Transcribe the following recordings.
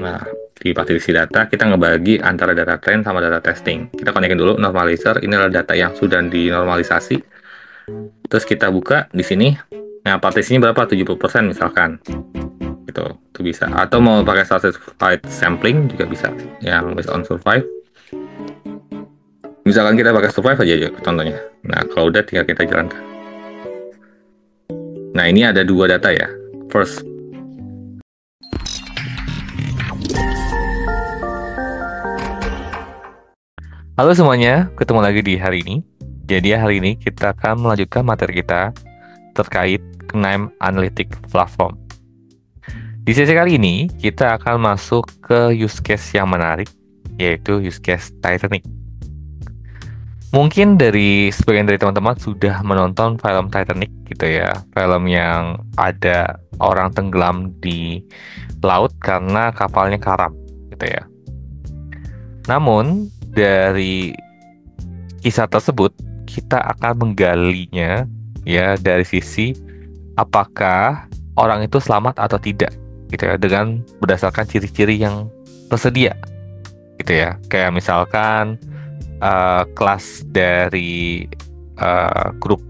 Nah, di partiisi data kita ngebagi antara data train sama data testing. Kita konekin dulu normalizer, ini adalah data yang sudah dinormalisasi. Terus kita buka di sini. Nah, partisinya berapa? 70% misalkan. Gitu, itu bisa. Atau mau pakai certified sampling juga bisa, yang based on survive. Misalkan kita pakai survive aja contohnya. Nah, kalau udah tinggal kita jalankan. Nah, ini ada dua data ya. First, halo semuanya, ketemu lagi di hari ini. Jadi hari ini kita akan melanjutkan materi kita terkait KNIME Analytic Platform. Di sesi kali ini kita akan masuk ke use case yang menarik, yaitu use case Titanic. Mungkin sebagian dari teman-teman sudah menonton film Titanic gitu ya, film yang ada orang tenggelam di laut karena kapalnya karam gitu ya. Namun dari kisah tersebut kita akan menggalinya ya dari sisi apakah orang itu selamat atau tidak gitu ya, dengan berdasarkan ciri-ciri yang tersedia gitu ya, kayak misalkan kelas dari grup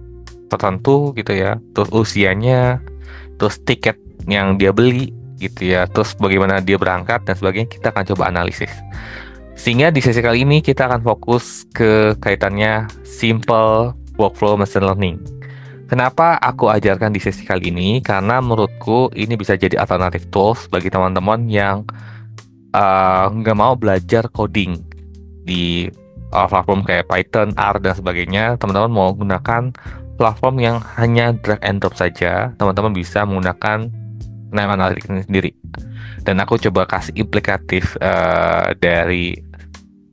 tertentu gitu ya, terus usianya, terus tiket yang dia beli gitu ya, terus bagaimana dia berangkat dan sebagainya. Kita akan coba analisis. Sehingga di sesi kali ini kita akan fokus ke kaitannya simple workflow machine learning. Kenapa aku ajarkan di sesi kali ini? Karena menurutku ini bisa jadi alternatif tools bagi teman-teman yang nggak mau belajar coding di platform kayak Python, R, dan sebagainya. Teman-teman mau gunakan platform yang hanya drag and drop saja, teman-teman bisa menggunakan KNIME Analytics ini sendiri. Dan aku coba kasih implikatif dari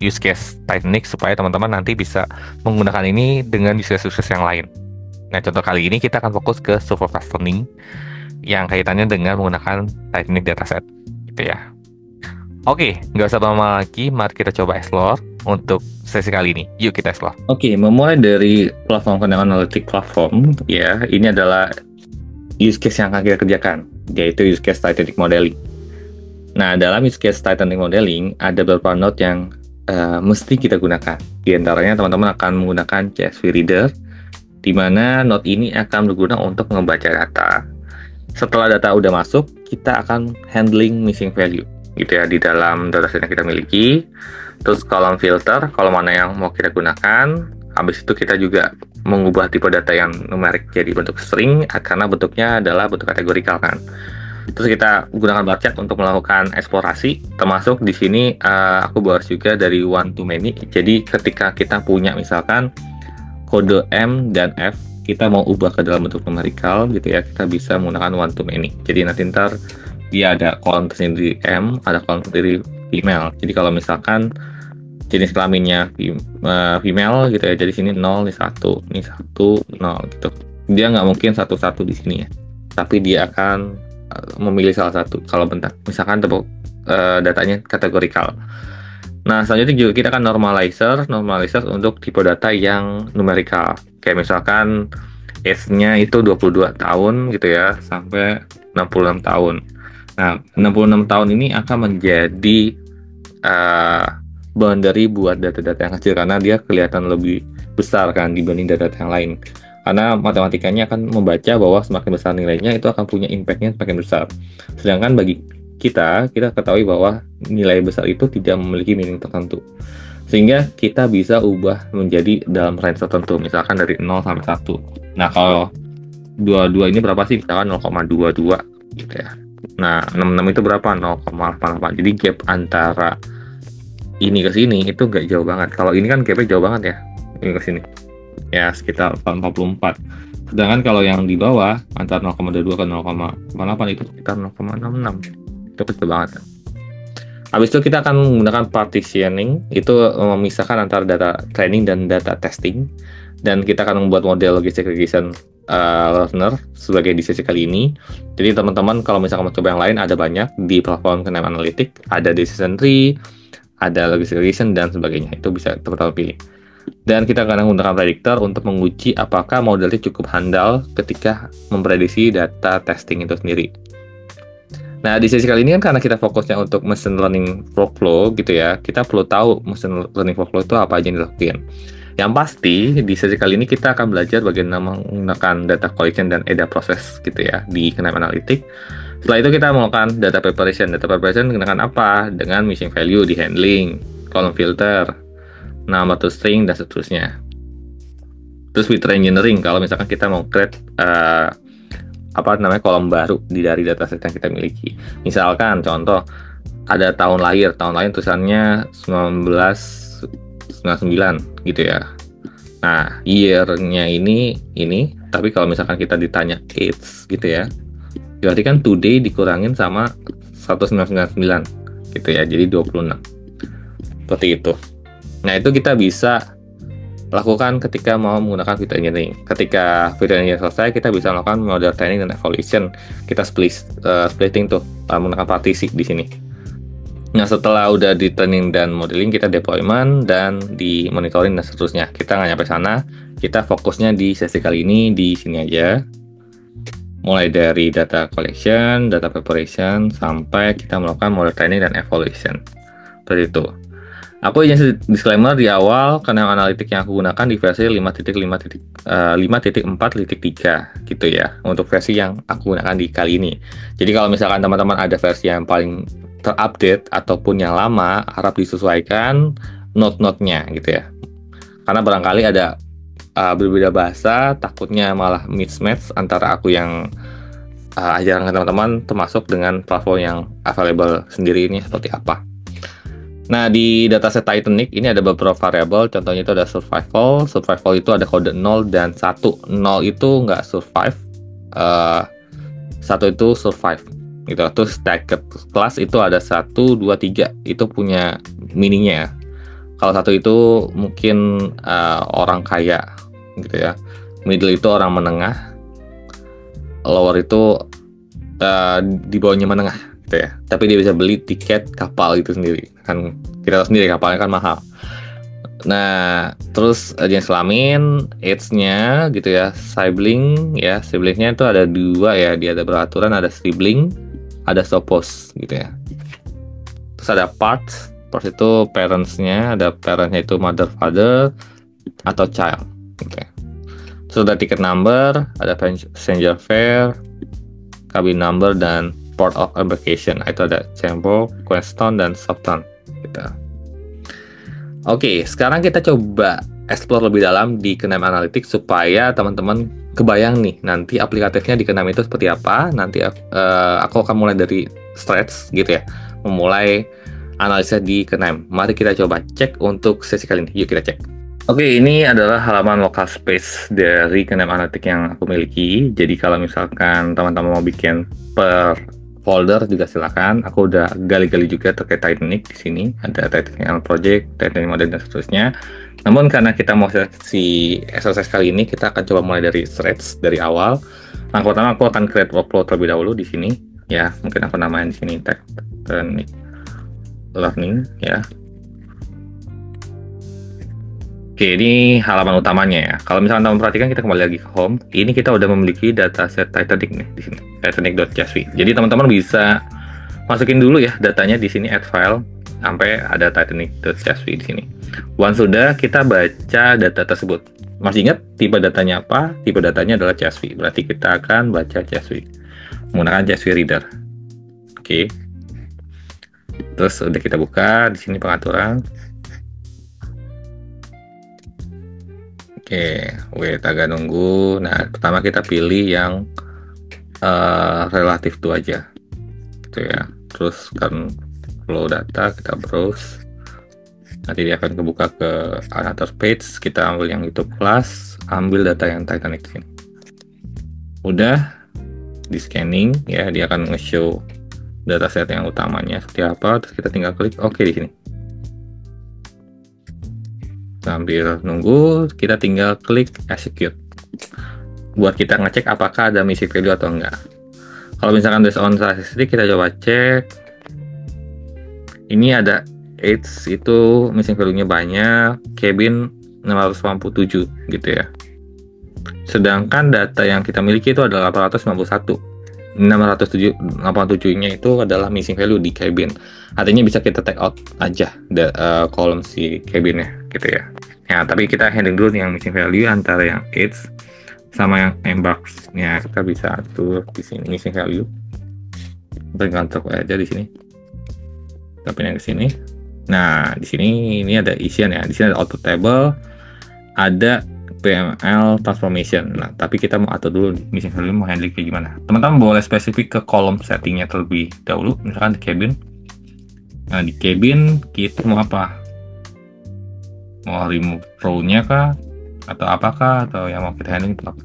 use case Titanic supaya teman-teman nanti bisa menggunakan ini dengan use case yang lain. Nah, contoh kali ini kita akan fokus ke supervised learning yang kaitannya dengan menggunakan Titanic dataset gitu ya. Oke, nggak usah lama lagi, mari kita coba explore untuk sesi kali ini. Yuk kita explore. Oke, memulai dari platform KNIME Analytic Platform ya, ini adalah use case yang akan kita kerjakan, yaitu use case Titanic Modeling. Nah, dalam use case Titanic Modeling ada beberapa node yang mesti kita gunakan. Di antaranya teman-teman akan menggunakan CSV Reader, di mana node ini akan berguna untuk membaca data. Setelah data udah masuk, kita akan handling missing value, gitu ya, di dalam dataset yang kita miliki. Terus kolom filter, kolom mana yang mau kita gunakan. Habis itu kita juga mengubah tipe data yang numerik jadi bentuk string, karena bentuknya adalah bentuk kategorikal kan. Terus kita gunakan barchat untuk melakukan eksplorasi, termasuk di sini aku bahas juga dari one to many. Jadi ketika kita punya misalkan kode M dan F, kita mau ubah ke dalam bentuk numerikal gitu ya, kita bisa menggunakan one to many. Jadi nanti ntar dia ada kolom tersendiri M, ada kolom tersendiri female. Jadi kalau misalkan jenis kelaminnya female gitu ya, jadi sini 0, ini 1, ini 1, 0 gitu. Dia nggak mungkin satu-satu di sini ya, tapi dia akan memilih salah satu kalau bentar misalkan datanya kategorikal. Nah, selanjutnya juga kita akan normalizer untuk tipe data yang numerikal, kayak misalkan age-nya itu 22 tahun gitu ya sampai 66 tahun. Nah, 66 tahun ini akan menjadi boundary buat data-data yang kecil karena dia kelihatan lebih besar kan dibanding data-data yang lain. Karena matematikanya akan membaca bahwa semakin besar nilainya itu akan punya impact-nya semakin besar. Sedangkan bagi kita ketahui bahwa nilai besar itu tidak memiliki meaning tertentu. Sehingga kita bisa ubah menjadi dalam range tertentu, misalkan dari 0 sampai 1. Nah, kalau 22 ini berapa sih? Misalkan 0,22 gitu ya. Nah, 66 itu berapa? 0,88. Jadi gap antara ini ke sini itu nggak jauh banget. Kalau ini kan gapnya jauh banget ya, ini ke sini. Ya sekitar 44. Sedangkan kalau yang di bawah antara 0,22 ke 0,8 itu sekitar 0,66. Itu kecil banget. Habis itu kita akan menggunakan partitioning, itu memisahkan antara data training dan data testing, dan kita akan membuat model logistic regression learner sebagai di sesi kali ini. Jadi teman-teman kalau misalkan mau coba yang lain ada banyak di platform KNIME Analytics, ada decision tree, ada logistic regression dan sebagainya. Itu bisa teman-teman pilih. Dan kita akan menggunakan predictor untuk menguji apakah modelnya cukup handal ketika memprediksi data testing itu sendiri. Nah, di sesi kali ini kan karena kita fokusnya untuk machine learning workflow gitu ya, kita perlu tahu machine learning workflow itu apa aja yang dilakukan. Yang pasti, di sesi kali ini kita akan belajar bagaimana menggunakan data collection dan data process gitu ya di KNIME Analytics. Setelah itu kita melakukan data preparation. Data preparation dengan apa? Dengan missing value di handling, column filter, number to string, dan seterusnya. Terus feature engineering, kalau misalkan kita mau create kolom baru dari dataset yang kita miliki. Misalkan contoh ada tahun lahir tulisannya 1999 gitu ya. Nah, year-nya ini, tapi kalau misalkan kita ditanya age gitu ya, berarti kan today dikurangin sama 1999 gitu ya, jadi 26. Seperti itu. Nah, itu kita bisa lakukan ketika mau menggunakan feature engineering. Ketika feature engineering selesai, kita bisa melakukan model training dan evaluation. Kita splitting tuh menggunakan partisi di sini. Nah, setelah udah di training dan modeling, kita deployment dan di monitoring dan seterusnya. Kita nggak nyampe sana. Kita fokusnya di sesi kali ini di sini aja. Mulai dari data collection, data preparation, sampai kita melakukan model training dan evaluation. Seperti itu. Aku ingin disclaimer di awal, karena analitik yang aku gunakan di versi 5.4.3 gitu ya, untuk versi yang aku gunakan di kali ini. Jadi kalau misalkan teman-teman ada versi yang paling terupdate ataupun yang lama, harap disesuaikan note-note-nya gitu ya. Karena barangkali ada berbeda bahasa, takutnya malah mismatch antara aku yang ajaran ke teman-teman, termasuk dengan platform yang available sendiri ini seperti apa. Nah, di dataset Titanic ini ada beberapa variabel, contohnya itu ada survival. Survival itu ada kode 0 dan 1. 0 itu nggak survive, 1 itu survive. Gitu. Terus stacked class itu ada 1, 2, 3. Itu punya meaningnya. Kalau 1 itu mungkin orang kaya, gitu ya. Middle itu orang menengah. Lower itu di bawahnya menengah. Gitu ya. Tapi dia bisa beli tiket kapal itu sendiri, kan kita tahu sendiri kapalnya kan mahal. Nah, terus jenis kelamin, age-nya gitu ya, sibling ya, siblingnya itu ada 2 ya, dia ada beraturan, ada sibling, ada sophos gitu ya. Terus ada parts itu parents-nya, ada parents-nya itu mother, father, atau child gitu ya. Terus ada ticket number, ada passenger fare, cabin number, dan port of embarkation. Itu ada Chambo, Queenstown, dan Southampton gitu. Oke, sekarang kita coba explore lebih dalam di KNIME Analytics supaya teman-teman kebayang nih nanti aplikatifnya di KNIME itu seperti apa. Nanti aku akan mulai dari scratch gitu ya, memulai analisa di KNIME. Mari kita coba cek untuk sesi kali ini. Yuk kita cek. Oke, ini adalah halaman local space dari KNIME Analytics yang aku miliki. Jadi kalau misalkan teman-teman mau bikin per folder juga silakan. Aku udah gali-gali juga terkait Titanic di sini. Ada Titanic Project, Titanic Model, dan seterusnya. Namun karena kita mau si exercise kali ini, kita akan coba mulai dari scratch dari awal. Langkah pertama aku akan create workflow terlebih dahulu di sini. Ya, mungkin aku namain di sini Titanic Learning ya. Oke, ini halaman utamanya ya. Kalau misalkan teman perhatikan, kita kembali lagi ke home. Ini kita udah memiliki dataset Titanic nih di sini, titanic.csv. Jadi teman-teman bisa masukin dulu ya datanya di sini, add file sampai ada titanic.csv di sini. Once sudah, kita baca data tersebut. Masih ingat tipe datanya apa? Tipe datanya adalah CSV. Berarti kita akan baca CSV menggunakan CSV reader. Oke. Terus udah kita buka di sini pengaturan. Oke, wait agak nunggu. Nah, pertama kita pilih yang relatif to aja, gitu ya. Terus kan flow data, kita browse. Nanti dia akan kebuka ke another page. Kita ambil yang itu plus, ambil data yang Titanic sini. Udah di scanning ya, dia akan nge-show dataset yang utamanya seperti apa. Terus kita tinggal klik OK di sini. Sambil nunggu, kita tinggal klik execute buat kita ngecek apakah ada missing value atau enggak. Kalau misalkan based on statistik, kita coba cek. Ini ada age itu missing value-nya banyak, cabin 687 gitu ya. Sedangkan data yang kita miliki itu adalah 891. 687-nya itu adalah missing value di cabin. Artinya bisa kita take out aja kolom si cabinnya gitu ya. Ya, tapi kita handling dulu yang missing value antara yang age sama yang embarks. Ya, kita bisa atur di sini missing value. Bergantung aja di sini. Kita pindah ke sini. Nah, di sini ini ada isian ya. Di sini ada output table, ada PML transformation. Nah, tapi kita mau atur dulu missing value mau handling kayak gimana. Teman-teman boleh spesifik ke kolom settingnya terlebih dahulu. Misalkan di cabin. Nah, di cabin kita mau apa? Mau remove row-nya kah? Atau apakah? Atau yang mau kita handling itu apa?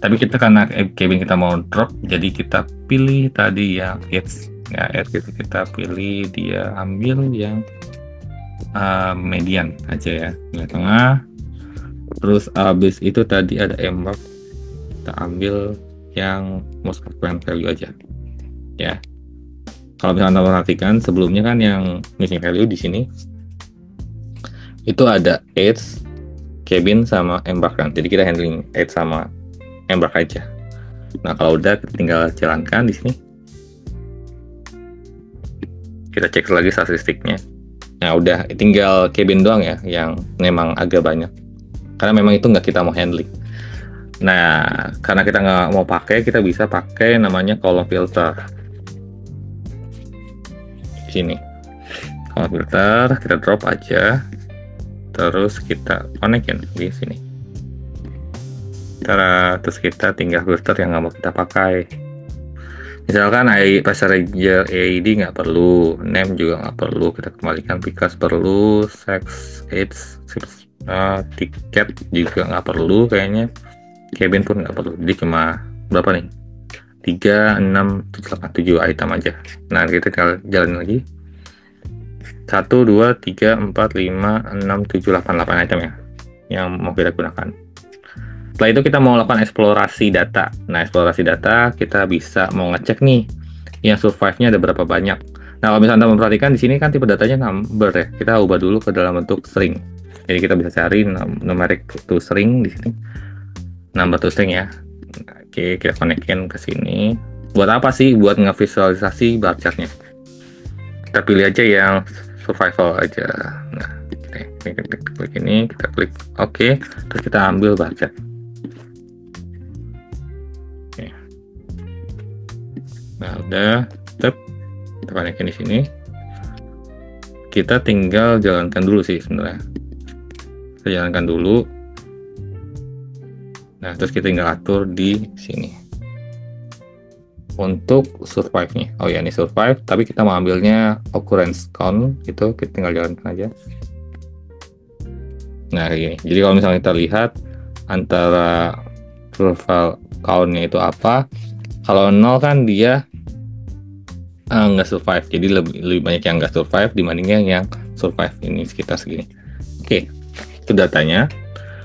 Tapi kita karena cabin kita mau drop, jadi kita pilih tadi yang edge. Ya, edge kita pilih dia ambil yang median aja ya, di tengah. Terus abis itu tadi ada embark, kita ambil yang most frequent value aja ya. Kalau misalnya perhatikan sebelumnya kan yang missing value di sini itu ada edge, cabin sama embark kan. Jadi kita handling edge sama embark aja. Nah, kalau udah kita tinggal jalankan di sini. Kita cek lagi statistiknya. Nah, udah tinggal cabin doang ya yang memang agak banyak. Karena memang itu nggak kita mau handling. Nah, karena kita nggak mau pakai, kita bisa pakai namanya column filter. Di sini. Column filter, kita drop aja. Terus kita konekin di sini. Terus kita tinggal filter yang nggak mau kita pakai. Misalkan passenger ID nggak perlu, name juga nggak perlu, kita kembalikan because perlu, sex, age, tiket juga nggak perlu kayaknya, cabin pun nggak perlu. Jadi cuma berapa nih? 3, 6, 7 item aja. Nah, kita tinggal jalan lagi. 1, 2, 3, 4, 5, 6, 7, 8 item ya yang mau kita gunakan. Setelah itu kita mau lakukan eksplorasi data. Nah, eksplorasi data kita bisa mau ngecek nih yang survive-nya ada berapa banyak. Nah, kalau misalnya teman perhatikan di sini kan tipe datanya number ya. Kita ubah dulu ke dalam bentuk string. Jadi kita bisa cari numeric to string di sini. Number to string ya. Oke, kita konekin ke sini. Buat apa sih? Buat ngevisualisasi bar chart-nya. Kita pilih aja yang survival aja. Nah, kita klik ini, kita klik oke, terus kita ambil bar chart. Oke. Nah, udah, kita konekin di sini. Kita tinggal jalankan dulu sih sebenarnya. Kita jalankan dulu. Nah, terus kita tinggal atur di sini. Untuk survive-nya. Oh ya, ini survive, tapi kita mau ambilnya occurrence count, itu kita tinggal jalankan aja. Nah, kayak gini. Jadi kalau misalnya kita lihat antara survival count-nya itu apa, kalau 0 kan dia nggak survive, jadi lebih banyak yang nggak survive dibandingnya yang survive. Ini sekitar segini. Oke, itu datanya.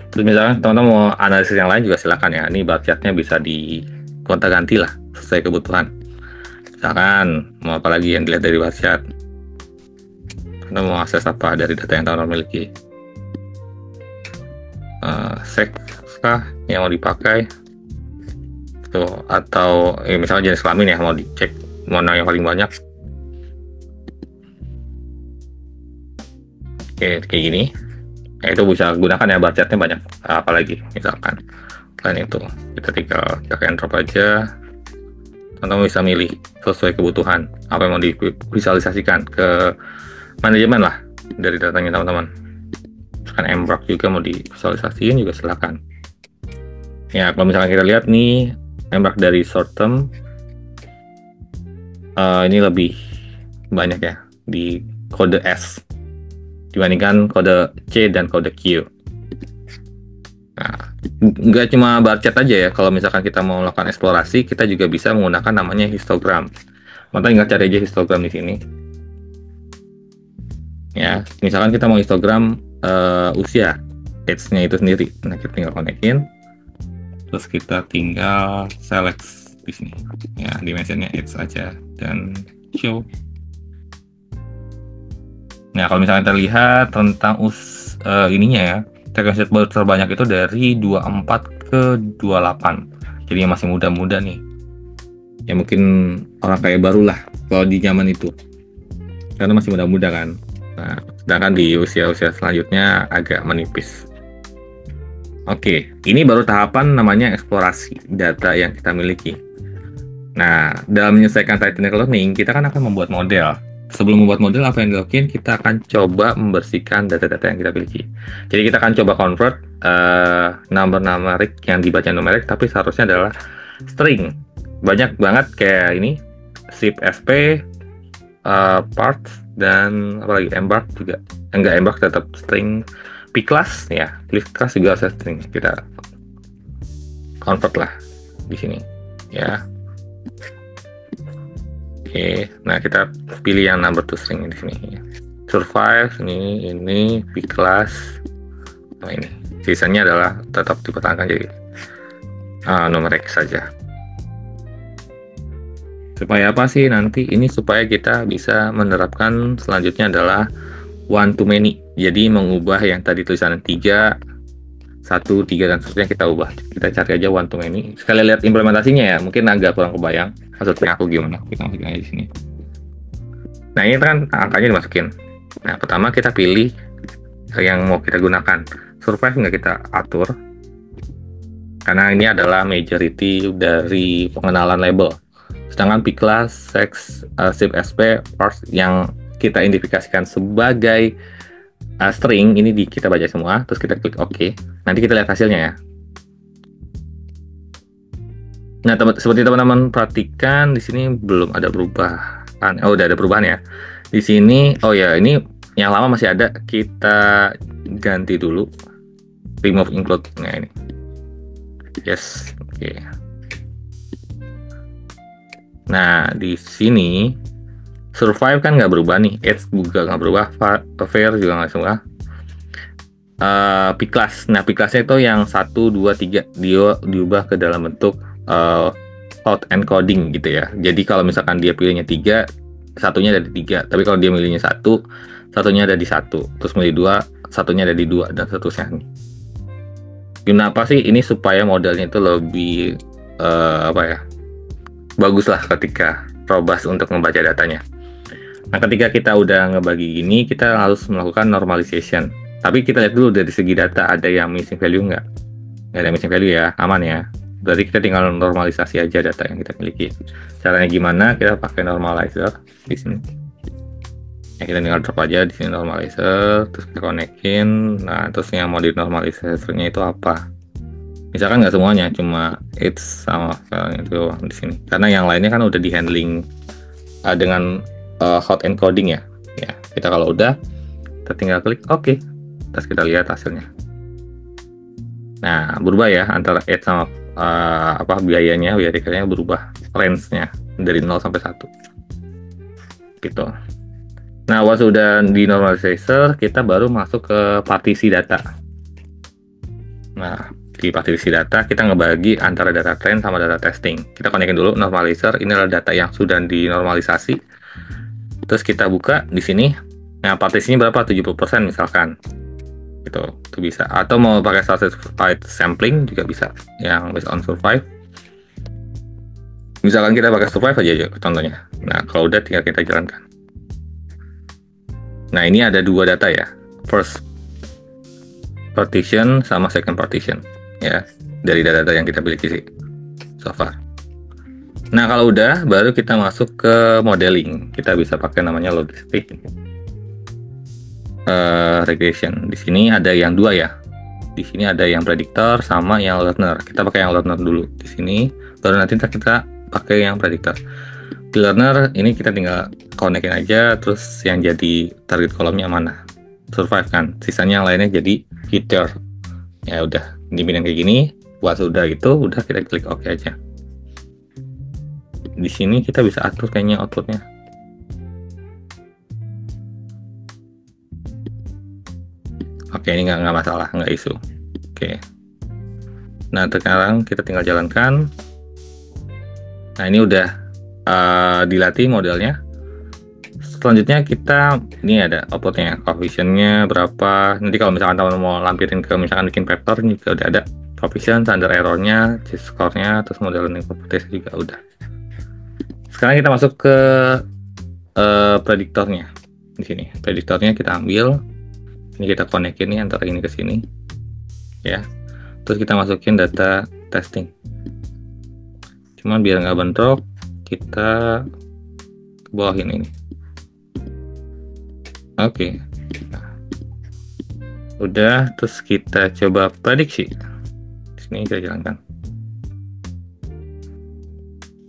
Terus misalkan teman-teman mau analisis yang lain juga silakan ya. Ini bar chart-nya bisa digonta-ganti lah sesuai kebutuhan. Misalkan mau apa lagi yang dilihat dari bar chart, kita mau akses apa dari data yang teman-teman miliki, sex kah yang mau dipakai tuh, atau misalnya jenis kelamin ya mau dicek mana yang paling banyak. Oke, kayak gini. Ya, itu bisa gunakan ya bar chart-nya banyak. Apalagi misalkan selain itu kita tinggal drag and drop aja. Teman-teman bisa milih sesuai kebutuhan apa yang mau divisualisasikan ke manajemen lah dari datanya teman-teman. Misalkan embark juga mau divisualisasiin juga silakan. Ya, kalau misalkan kita lihat nih embark dari short term, ini lebih banyak ya di kode S dibandingkan kode C dan kode Q. Nah, nggak cuma bar chart aja ya. Kalau misalkan kita mau melakukan eksplorasi, kita juga bisa menggunakan namanya histogram. Maka tinggal cari aja histogram di sini. Ya, misalkan kita mau histogram usia, age-nya itu sendiri. Nah, kita tinggal konekin. Terus kita tinggal select di sini. Ya, dimensionnya age aja dan show. Nah, kalau misalnya kita lihat tentang ininya ya, Tekken terbanyak itu dari 24 ke 28. Jadi masih muda-muda nih. ya mungkin orang kaya baru lah kalau di zaman itu, karena masih muda-muda kan. Nah, sedangkan di usia-usia selanjutnya agak menipis. Oke, ini baru tahapan namanya eksplorasi data yang kita miliki. Nah, dalam menyelesaikan technical learning, kita kan akan membuat model. Sebelum membuat model, apa yang dilakukan? Kita akan coba membersihkan data-data yang kita miliki. Jadi kita akan coba convert number numerik yang dibaca numerik, tapi seharusnya adalah string. Banyak banget kayak ini, zip sp, parts, dan apa lagi, embark juga. Enggak, embark tetap string. P-class ya, P-class juga harus string. Kita convert lah di sini ya. Oke, nah kita pilih yang number to string di sini. Survive ini P-class. Nah ini, sisanya adalah tetap dipertahankan jadi numerik saja. Supaya apa sih nanti? Ini supaya kita bisa menerapkan selanjutnya adalah one to many. Jadi mengubah yang tadi tulisan 3, 1, 3 dan seterusnya kita ubah. Kita cari aja one to many. Sekali lihat implementasinya ya, mungkin agak kurang kebayang maksudnya aku gimana. Kita masukin aja di sini. Nah ini kan angkanya dimasukin. Nah pertama kita pilih yang mau kita gunakan. Survive nggak kita atur, karena ini adalah majority dari pengenalan label. Sedangkan P-class, sex, zip sp, parts yang kita identifikasikan sebagai string ini kita baca semua, terus kita klik OK. Nanti kita lihat hasilnya ya. Nah, seperti teman-teman perhatikan di sini belum ada perubahan. Oh, udah ada perubahan ya. Di sini, oh ya, ini yang lama masih ada. Kita ganti dulu. Remove include. Nah, ini. Yes, oke. Okay. Nah, di sini survive kan nggak berubah nih, age juga nggak berubah, fair juga nggak semua. P-class, nah P-classnya itu yang 1, 2, 3 dia diubah ke dalam bentuk hot encoding gitu ya. Jadi kalau misalkan dia pilihnya 3, satunya ada di 3, tapi kalau dia milihnya 1, satunya ada di 1, terus milih 2, satunya ada di 2 dan seterusnya. Kenapa sih ini? Supaya modelnya itu lebih bagus lah ketika Probus untuk membaca datanya. Nah, ketika kita udah ngebagi gini, kita harus melakukan normalization. Tapi kita lihat dulu dari segi data, ada yang missing value nggak? Nggak ada missing value ya, aman ya. Berarti kita tinggal normalisasi aja data yang kita miliki. Caranya gimana? Kita pakai normalizer di sini. Ya, kita tinggal drop aja di sini normalizer, terus kita konekin. Nah, terus yang mau di normalizer-nya itu apa? Misalkan nggak semuanya, cuma it's sama itu di sini. Karena yang lainnya kan udah di handling dengan hot encoding ya. Ya, kita kalau udah, kita tinggal klik OK. Terus kita lihat hasilnya. Nah, berubah ya antara add sama biayanya berubah, range-nya dari 0 sampai 1. Gitu. Nah, once sudah di normalizer, kita baru masuk ke partisi data. Nah, di partisi data kita ngebagi antara data trend sama data testing. Kita konekin dulu normalizer, ini adalah data yang sudah dinormalisasi. Terus kita buka di sini. Nah, partisinya berapa? 70% misalkan. Gitu, itu bisa. Atau mau pakai certified sampling juga bisa, yang based on survive. Misalkan kita pakai survive aja contohnya. Nah, kalau udah tinggal kita jalankan. Nah, ini ada 2 data ya. First partition sama second partition. Ya, dari data-data yang kita miliki sih so far. Nah, kalau udah, baru kita masuk ke modeling. Kita bisa pakai namanya logistic regression. Di sini ada yang 2 ya. Di sini ada yang predictor sama yang learner. Kita pakai yang learner dulu di sini, baru nanti kita pakai yang predictor. Di learner ini kita tinggal konekin aja, terus yang jadi target kolomnya mana? Survive kan. Sisanya yang lainnya jadi feature. Ya udah, dipilih kayak gini. Buat udah gitu, udah kita klik OK aja. Di sini kita bisa atur kayaknya outputnya. Oke, ini nggak masalah, nggak isu. Oke. Nah, sekarang kita tinggal jalankan. Nah, ini udah dilatih modelnya. Selanjutnya kita, ini ada outputnya, coefficientnya berapa. Nanti kalau misalkan teman mau lampirin ke misalkan bikin paper, ini juga udah ada coefficient, standard errornya, score-nya, terus model learning properties juga udah. Sekarang kita masuk ke prediktornya. Di sini prediktornya kita ambil, ini kita konekin nih antara ini ke sini ya, terus kita masukin data testing. Cuman biar nggak bentrok, kita ke bawahin ini. Oke. Nah, udah, terus kita coba prediksi. Di sini kita jalankan.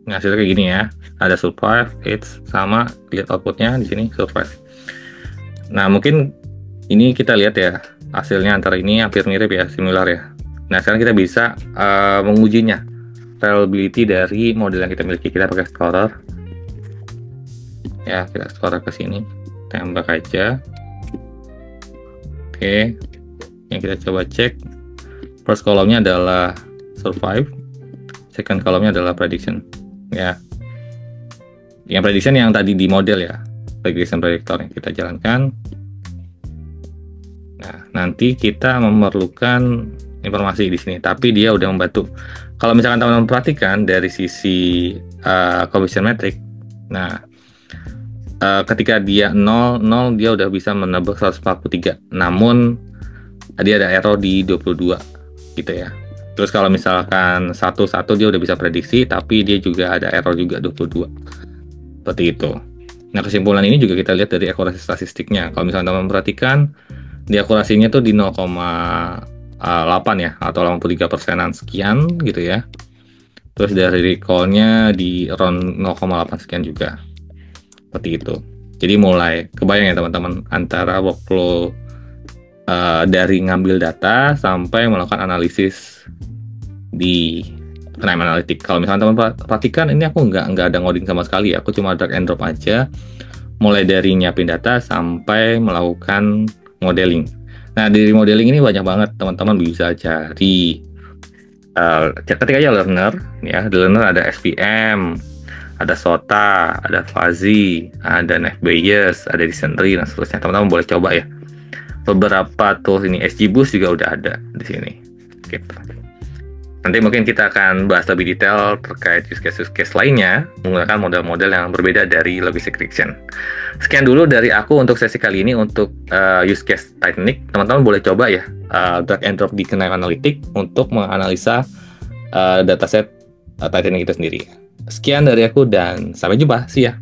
Nah, hasilnya kayak gini ya. Ada survive, it's sama, lihat outputnya di sini survive. Nah, mungkin ini kita lihat ya, hasilnya antara ini hampir mirip ya, similar ya. Nah, sekarang kita bisa mengujinya, reliability dari model yang kita miliki. Kita pakai explorer ya, kita explorer ke sini, tembak aja. Oke, yang kita coba cek, first column-nya adalah survive, second column-nya adalah prediction ya. Yang prediction yang tadi di model ya, regression predictor yang kita jalankan. Nah, nanti kita memerlukan informasi di sini, tapi dia udah membantu. Kalau misalkan teman-teman perhatikan dari sisi coefficient metric, nah ketika dia 0, dia udah bisa menebak 143, namun dia ada error di 22 gitu ya. Terus kalau misalkan 1 dia udah bisa prediksi, tapi dia juga ada error juga 22. Seperti itu. Nah, kesimpulan ini juga kita lihat dari akurasi statistiknya. Kalau misalnya teman perhatikan, di akurasinya tuh di 0,8 ya, atau 83%-an sekian gitu ya. Terus dari recall-nya di around 0,8 sekian juga. Seperti itu. Jadi mulai kebayang ya teman-teman, antara workflow dari ngambil data sampai melakukan analisis di Dynamic Analytics. Kalau misalnya teman perhatikan, ini aku nggak ada ngoding sama sekali ya, aku cuma drag and drop aja, mulai dari nyiapin data sampai melakukan modeling. Nah, dari modeling ini banyak banget teman-teman bisa cari, ketik aja learner ya. Di learner ada SPM, ada SOTA, ada fuzzy, ada Naive Bayes, ada Dysentery dan seterusnya. Teman-teman boleh coba ya. Beberapa tools ini, XGBoost juga udah ada di sini gitu. Nanti mungkin kita akan bahas lebih detail terkait use case lainnya menggunakan model-model yang berbeda dari logistic regression. Sekian dulu dari aku untuk sesi kali ini untuk use case Titanic. Teman-teman boleh coba ya drag and drop di Dynamic Analytics untuk menganalisa dataset Titanic itu sendiri. Sekian dari aku dan sampai jumpa. See ya.